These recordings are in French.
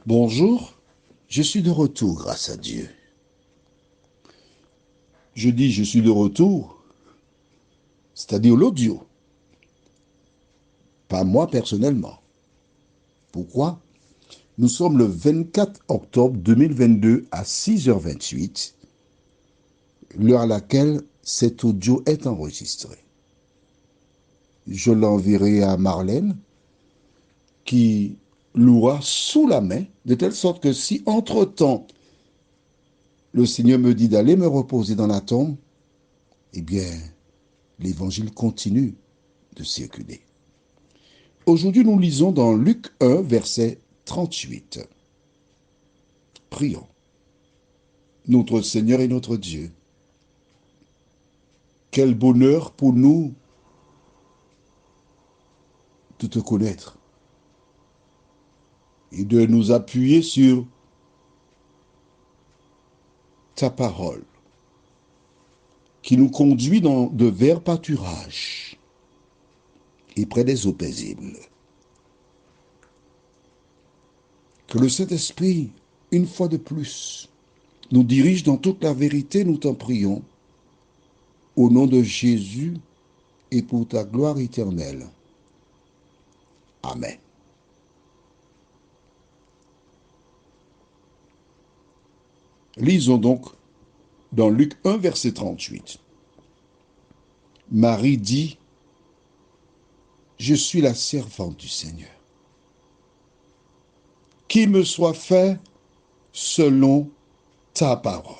Bonjour, je suis de retour grâce à Dieu. Je dis je suis de retour, c'est-à-dire l'audio, pas moi personnellement. Pourquoi? Nous sommes le 24 octobre 2022 à 6h28, l'heure à laquelle cet audio est enregistré. Je l'enverrai à Marlène qui louera sous la main, de telle sorte que si entre-temps le Seigneur me dit d'aller me reposer dans la tombe, eh bien, l'évangile continue de circuler. Aujourd'hui, nous lisons dans Luc 1, verset 38. Prions. Notre Seigneur et notre Dieu, quel bonheur pour nous de te connaître et de nous appuyer sur ta parole qui nous conduit dans de verts pâturages et près des eaux paisibles. Que le Saint-Esprit, une fois de plus, nous dirige dans toute la vérité, nous t'en prions, au nom de Jésus et pour ta gloire éternelle. Amen. Lisons donc dans Luc 1, verset 38. Marie dit, je suis la servante du Seigneur. Qu'il me soit fait selon ta parole.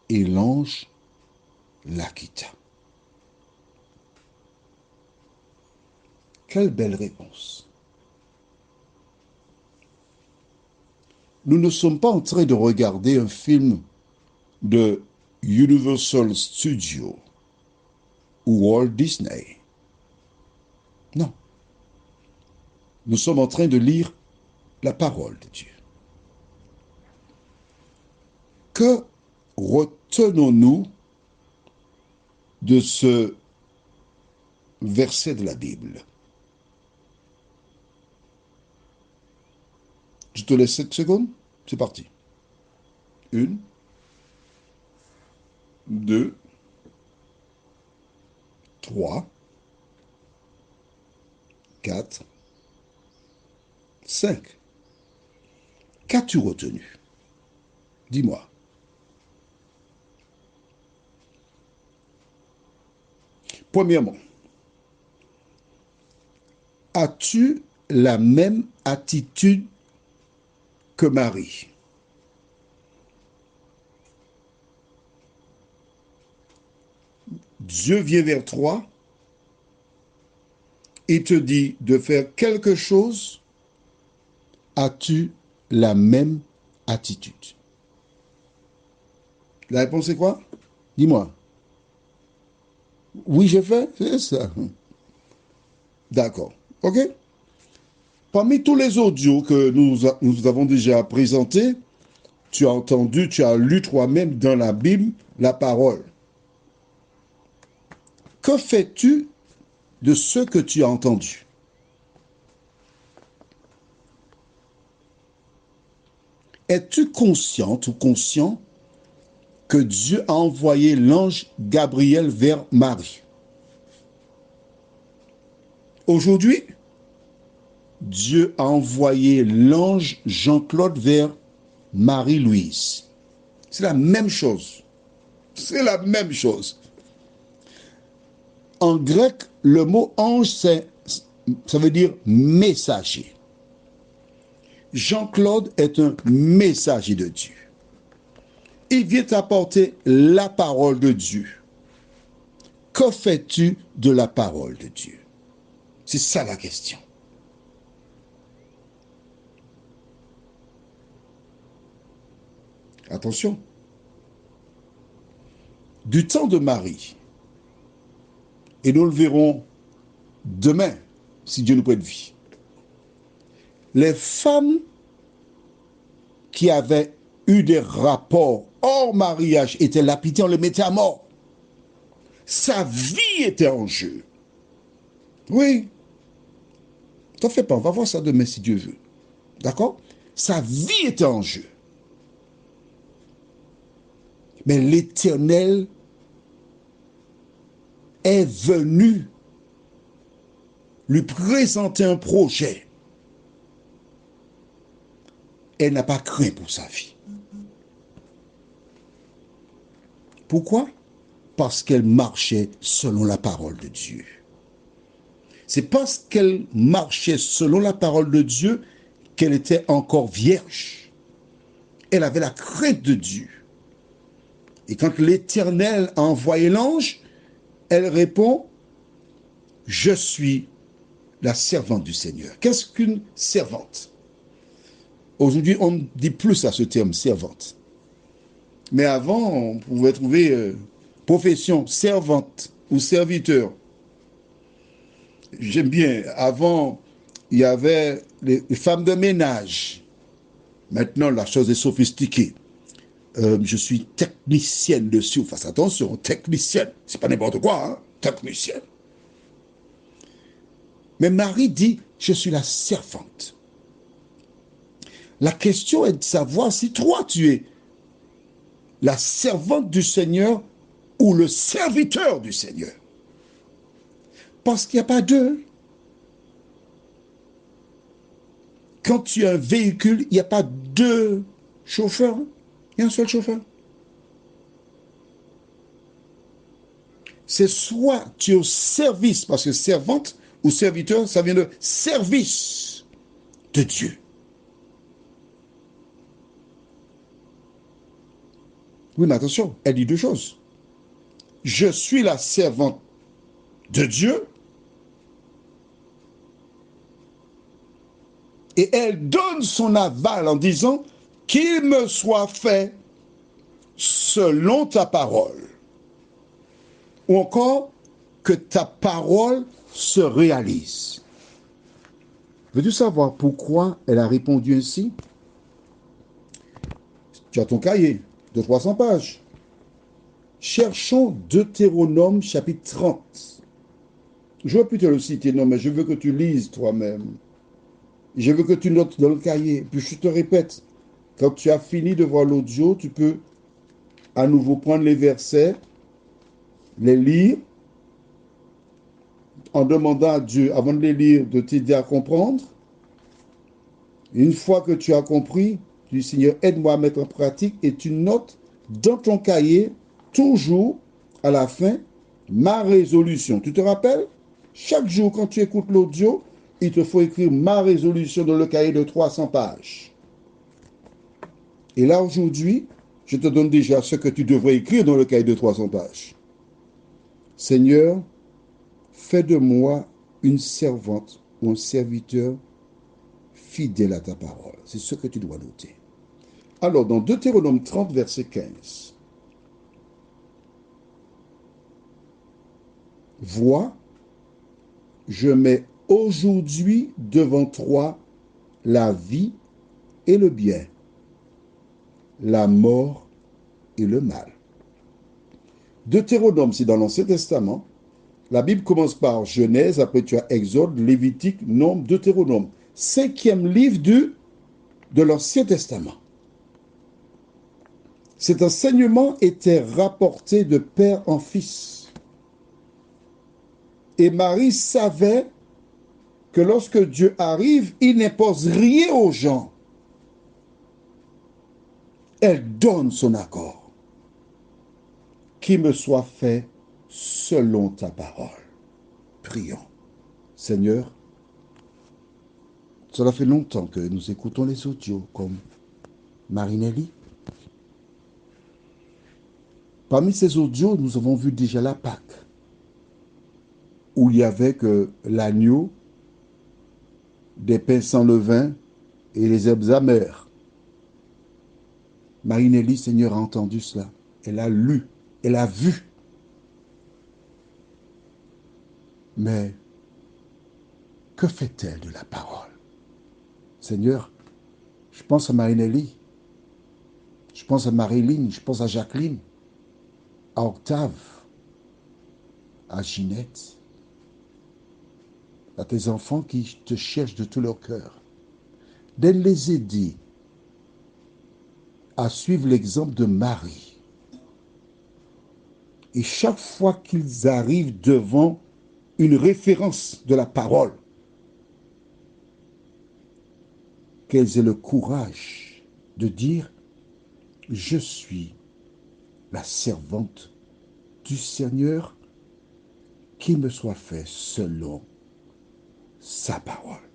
Et l'ange la quitta. Quelle belle réponse. Nous ne sommes pas en train de regarder un film de Universal Studios ou Walt Disney. Non. Nous sommes en train de lire la parole de Dieu. Que retenons-nous de ce verset de la Bible? Je te laisse 7 secondes. C'est parti. 1, 2, 3, 4, 5. Qu'as-tu retenu? Dis-moi. Premièrement, as-tu la même attitude que Marie? Dieu vient vers toi et te dit de faire quelque chose. As-tu la même attitude? La réponse est quoi? Dis-moi. Oui, j'ai fait, c'est ça. D'accord. OK? Parmi tous les audios que nous avons déjà présentés, tu as entendu, tu as lu toi-même dans la Bible la parole. Que fais-tu de ce que tu as entendu? Es-tu consciente ou conscient que Dieu a envoyé l'ange Gabriel vers Marie? Aujourd'hui, Dieu a envoyé l'ange Jean-Claude vers Marie-Louise. C'est la même chose. C'est la même chose. En grec, le mot ange, ça veut dire messager. Jean-Claude est un messager de Dieu. Il vient t'apporter la parole de Dieu. Que fais-tu de la parole de Dieu? C'est ça la question. Attention. Du temps de Marie, et nous le verrons demain, si Dieu nous prête vie, les femmes qui avaient eu des rapports hors mariage étaient lapidées, on les mettait à mort. Sa vie était en jeu. Oui. T'en fais pas, on va voir ça demain si Dieu veut. D'accord? Sa vie était en jeu. Mais l'Éternel est venu lui présenter un projet. Elle n'a pas craint pour sa vie. Pourquoi? Parce qu'elle marchait selon la parole de Dieu. C'est parce qu'elle marchait selon la parole de Dieu qu'elle était encore vierge. Elle avait la crainte de Dieu. Et quand l'Éternel a envoyé l'ange, elle répond, je suis la servante du Seigneur. Qu'est-ce qu'une servante? Aujourd'hui, on dit plus à ce terme, servante. Mais avant, on pouvait trouver profession, servante ou serviteur. J'aime bien, avant, il y avait les femmes de ménage. Maintenant, la chose est sophistiquée. Je suis technicienne de surface. Attention, technicienne. C'est pas n'importe quoi, hein? Technicienne. Mais Marie dit, je suis la servante. La question est de savoir si toi, tu es la servante du Seigneur ou le serviteur du Seigneur. Parce qu'il n'y a pas deux. Quand tu as un véhicule, il n'y a pas deux chauffeurs. Il y a un seul chauffeur. C'est soit tu es au service, parce que servante ou serviteur, ça vient de service de Dieu. Oui, mais attention, elle dit deux choses. Je suis la servante de Dieu et elle donne son aval en disant qu'il me soit fait selon ta parole. Ou encore que ta parole se réalise. Veux-tu savoir pourquoi elle a répondu ainsi? Tu as ton cahier de 300 pages. Cherchons Deutéronome chapitre 30. Je ne vais plus te le citer, non, mais je veux que tu lises toi-même. Je veux que tu notes dans le cahier. Puis je te répète, quand tu as fini de voir l'audio, tu peux à nouveau prendre les versets, les lire, en demandant à Dieu, avant de les lire, de t'aider à comprendre. Une fois que tu as compris, tu dis, Seigneur, aide-moi à mettre en pratique, et tu notes dans ton cahier, toujours à la fin, ma résolution. Tu te rappelles? Chaque jour, quand tu écoutes l'audio, il te faut écrire ma résolution dans le cahier de 300 pages. Et là, aujourd'hui, je te donne déjà ce que tu devrais écrire dans le cahier de 300 pages. Seigneur, fais de moi une servante ou un serviteur fidèle à ta parole. C'est ce que tu dois noter. Alors, dans Deutéronome 30, verset 15, vois, je mets aujourd'hui devant toi la vie et le bien, la mort et le mal. Deutéronome, c'est dans l'Ancien Testament. La Bible commence par Genèse, après tu as Exode, Lévitique, Nombre, Deutéronome. 5e livre de l'Ancien Testament. Cet enseignement était rapporté de père en fils. Et Marie savait que lorsque Dieu arrive, il n'impose rien aux gens. Elle donne son accord. Qu'il me soit fait selon ta parole. Prions. Seigneur, cela fait longtemps que nous écoutons les audios comme Marinelli. Parmi ces audios, nous avons vu déjà la Pâque, où il y avait que l'agneau, des pains sans levain et les herbes amères. Marinelli, Seigneur, a entendu cela. Elle a lu, elle a vu. Mais que fait-elle de la parole? Seigneur, je pense à Marinelli, je pense à Marilyn, je pense à Jacqueline, à Octave, à Ginette, à tes enfants qui te cherchent de tout leur cœur. de les aider à suivre l'exemple de Marie. Et chaque fois qu'ils arrivent devant une référence de la parole, qu'elles aient le courage de dire, je suis la servante du Seigneur, qu'il me soit fait selon sa parole.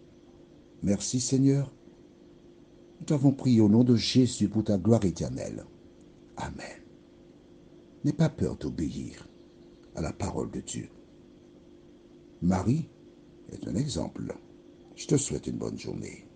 Merci Seigneur. Nous t'avons prié au nom de Jésus pour ta gloire éternelle. Amen. N'aie pas peur d'obéir à la parole de Dieu. Marie est un exemple. Je te souhaite une bonne journée.